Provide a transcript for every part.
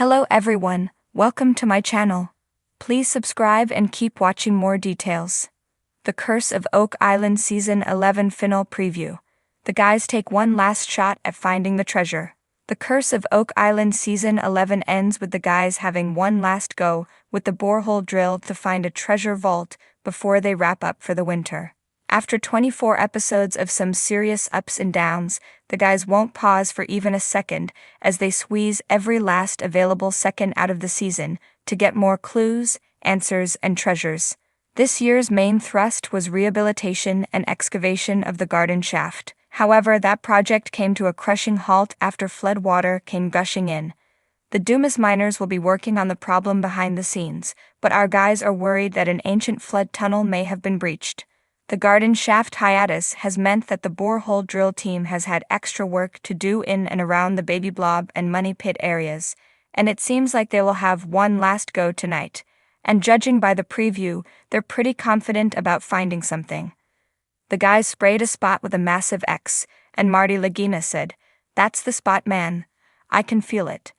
Hello everyone, welcome to my channel. Please subscribe and keep watching more details. The Curse of Oak Island Season 11 Final Preview. The guys take one last shot at finding the treasure. The Curse of Oak Island Season 11 ends with the guys having one last go with the borehole drill to find a treasure vault before they wrap up for the winter. After 24 episodes of some serious ups and downs, the guys won't pause for even a second as they squeeze every last available second out of the season to get more clues, answers, and treasures. This year's main thrust was rehabilitation and excavation of the garden shaft. However, that project came to a crushing halt after flood water came gushing in. The Dumas miners will be working on the problem behind the scenes, but our guys are worried that an ancient flood tunnel may have been breached. The garden shaft hiatus has meant that the borehole drill team has had extra work to do in and around the Baby Blob and Money Pit areas, and it seems like they will have one last go tonight. And judging by the preview, they're pretty confident about finding something. The guys sprayed a spot with a massive X, and Marty Lagina said, "That's the spot, man. I can feel it."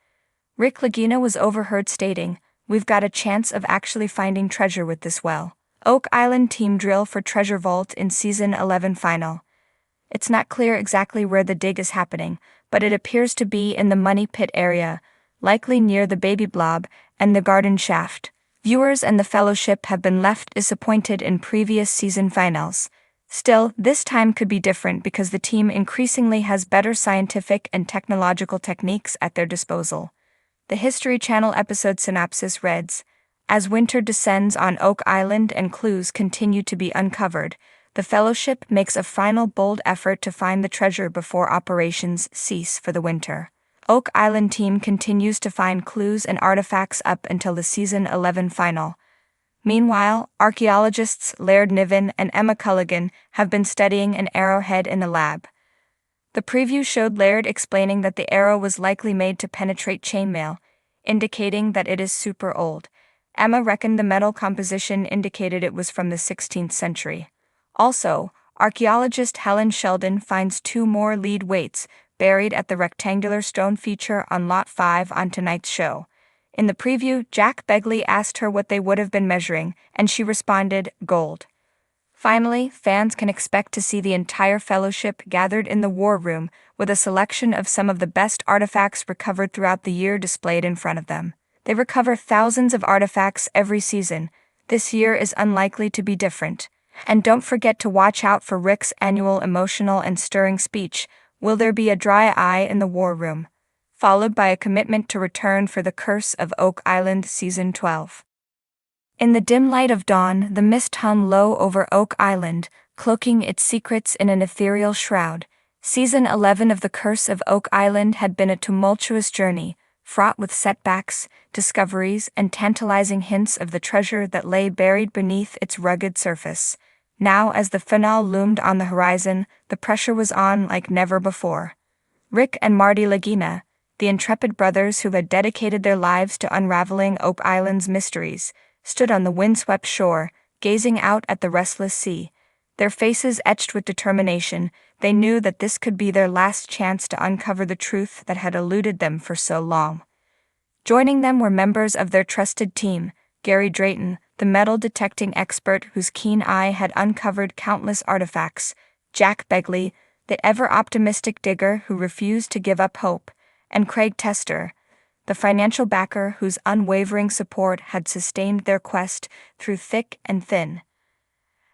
Rick Lagina was overheard stating, "We've got a chance of actually finding treasure with this well." Oak Island team drill for treasure vault in Season 11 final. It's not clear exactly where the dig is happening, but it appears to be in the Money Pit area, likely near the Baby Blob and the garden shaft. Viewers and the Fellowship have been left disappointed in previous season finals. Still, this time could be different because the team increasingly has better scientific and technological techniques at their disposal. The History Channel episode synopsis reads, "As winter descends on Oak Island and clues continue to be uncovered, the Fellowship makes a final bold effort to find the treasure before operations cease for the winter. Oak Island team continues to find clues and artifacts up until the Season 11 final. Meanwhile, archaeologists Laird Niven and Emma Culligan have been studying an arrowhead in a lab. The preview showed Laird explaining that the arrow was likely made to penetrate chainmail, indicating that it is super old. Emma reckoned the metal composition indicated it was from the 16th century. Also, archaeologist Helen Sheldon finds two more lead weights buried at the rectangular stone feature on Lot 5 on tonight's show. In the preview, Jack Begley asked her what they would have been measuring, and she responded, "Gold." Finally, fans can expect to see the entire Fellowship gathered in the War Room with a selection of some of the best artifacts recovered throughout the year displayed in front of them. They recover thousands of artifacts every season. This year is unlikely to be different. And don't forget to watch out for Rick's annual emotional and stirring speech, "Will there be a dry eye in the War Room?" followed by a commitment to return for the Curse of Oak Island Season 12. In the dim light of dawn, the mist hung low over Oak Island, cloaking its secrets in an ethereal shroud. Season 11 of The Curse of Oak Island had been a tumultuous journey, fraught with setbacks, discoveries, and tantalizing hints of the treasure that lay buried beneath its rugged surface. Now, as the finale loomed on the horizon, the pressure was on like never before. Rick and Marty Lagina, the intrepid brothers who had dedicated their lives to unraveling Oak Island's mysteries, stood on the windswept shore, gazing out at the restless sea. Their faces etched with determination, they knew that this could be their last chance to uncover the truth that had eluded them for so long. Joining them were members of their trusted team, Gary Drayton, the metal-detecting expert whose keen eye had uncovered countless artifacts, Jack Begley, the ever-optimistic digger who refused to give up hope, and Craig Tester, the financial backer whose unwavering support had sustained their quest through thick and thin.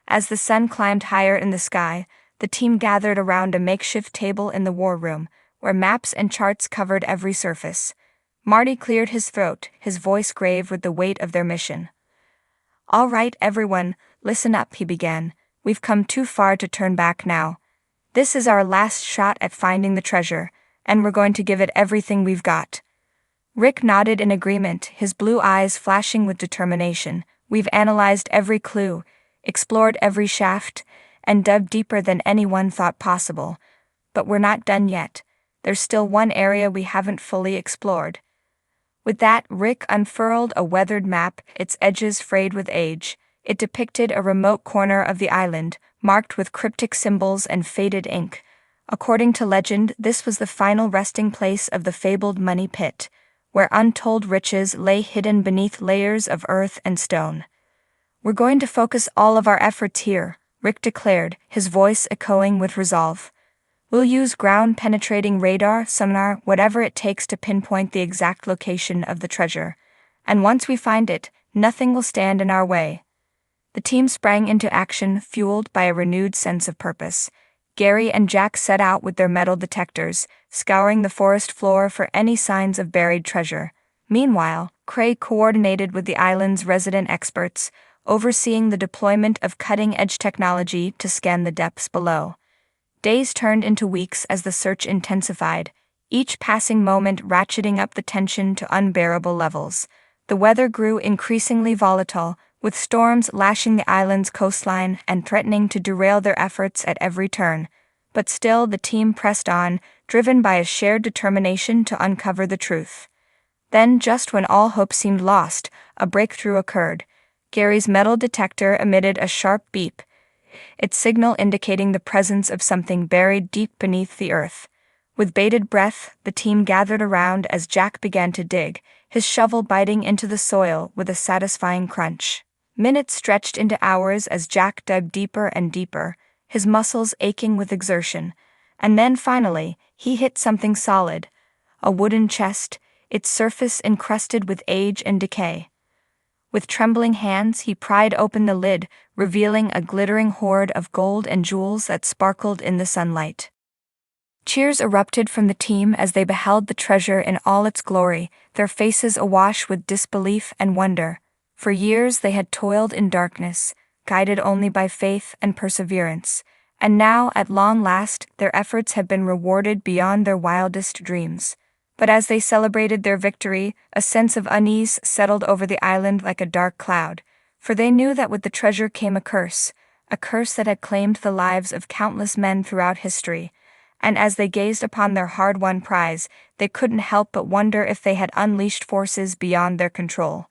As the sun climbed higher in the sky, the team gathered around a makeshift table in the War Room, where maps and charts covered every surface. Marty cleared his throat, his voice grave with the weight of their mission. "All right, everyone, listen up," he began. "We've come too far to turn back now. This is our last shot at finding the treasure, and we're going to give it everything we've got." Rick nodded in agreement, his blue eyes flashing with determination. "We've analyzed every clue, explored every shaft, and dug deeper than anyone thought possible. But we're not done yet. There's still one area we haven't fully explored." With that, Rick unfurled a weathered map, its edges frayed with age. It depicted a remote corner of the island, marked with cryptic symbols and faded ink. According to legend, this was the final resting place of the fabled Money Pit, where untold riches lay hidden beneath layers of earth and stone. "We're going to focus all of our efforts here," Rick declared, his voice echoing with resolve. "We'll use ground-penetrating radar, sonar, whatever it takes to pinpoint the exact location of the treasure. And once we find it, nothing will stand in our way." The team sprang into action, fueled by a renewed sense of purpose. Gary and Jack set out with their metal detectors, scouring the forest floor for any signs of buried treasure. Meanwhile, Craig coordinated with the island's resident experts, overseeing the deployment of cutting-edge technology to scan the depths below. Days turned into weeks as the search intensified, each passing moment ratcheting up the tension to unbearable levels. The weather grew increasingly volatile, with storms lashing the island's coastline and threatening to derail their efforts at every turn. But still, the team pressed on, driven by a shared determination to uncover the truth. Then, just when all hope seemed lost, a breakthrough occurred. Gary's metal detector emitted a sharp beep, its signal indicating the presence of something buried deep beneath the earth. With bated breath, the team gathered around as Jack began to dig, his shovel biting into the soil with a satisfying crunch. Minutes stretched into hours as Jack dug deeper and deeper, his muscles aching with exertion. And then finally, he hit something solid, a wooden chest, its surface encrusted with age and decay. With trembling hands, he pried open the lid, revealing a glittering hoard of gold and jewels that sparkled in the sunlight. Cheers erupted from the team as they beheld the treasure in all its glory, their faces awash with disbelief and wonder. For years they had toiled in darkness, guided only by faith and perseverance, and now, at long last, their efforts had been rewarded beyond their wildest dreams. But as they celebrated their victory, a sense of unease settled over the island like a dark cloud, for they knew that with the treasure came a curse that had claimed the lives of countless men throughout history. And as they gazed upon their hard-won prize, they couldn't help but wonder if they had unleashed forces beyond their control.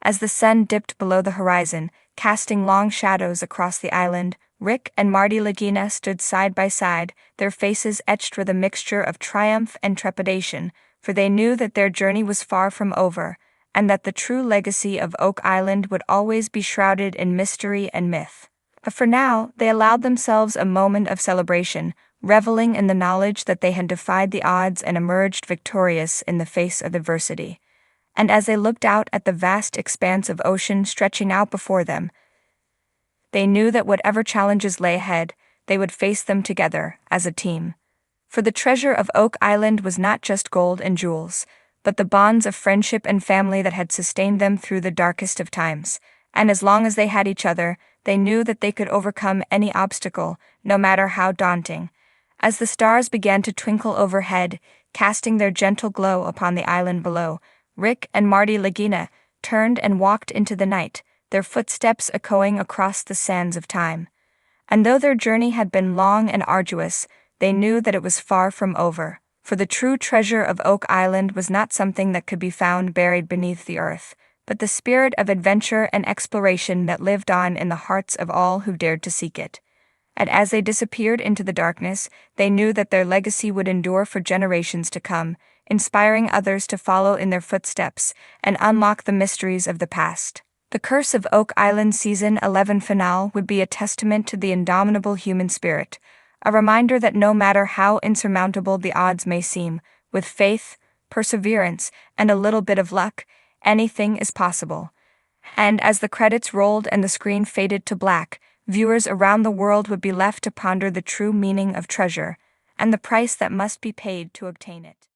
As the sun dipped below the horizon, casting long shadows across the island, Rick and Marty Lagina stood side by side, their faces etched with a mixture of triumph and trepidation, for they knew that their journey was far from over, and that the true legacy of Oak Island would always be shrouded in mystery and myth. But for now, they allowed themselves a moment of celebration, reveling in the knowledge that they had defied the odds and emerged victorious in the face of adversity. And as they looked out at the vast expanse of ocean stretching out before them, they knew that whatever challenges lay ahead, they would face them together, as a team. For the treasure of Oak Island was not just gold and jewels, but the bonds of friendship and family that had sustained them through the darkest of times. And as long as they had each other, they knew that they could overcome any obstacle, no matter how daunting. As the stars began to twinkle overhead, casting their gentle glow upon the island below, Rick and Marty Lagina turned and walked into the night, their footsteps echoing across the sands of time. And though their journey had been long and arduous, they knew that it was far from over, for the true treasure of Oak Island was not something that could be found buried beneath the earth, but the spirit of adventure and exploration that lived on in the hearts of all who dared to seek it. And as they disappeared into the darkness, they knew that their legacy would endure for generations to come, inspiring others to follow in their footsteps and unlock the mysteries of the past. The Curse of Oak Island Season 11 finale would be a testament to the indomitable human spirit, a reminder that no matter how insurmountable the odds may seem, with faith, perseverance, and a little bit of luck, anything is possible. And as the credits rolled and the screen faded to black, viewers around the world would be left to ponder the true meaning of treasure and the price that must be paid to obtain it.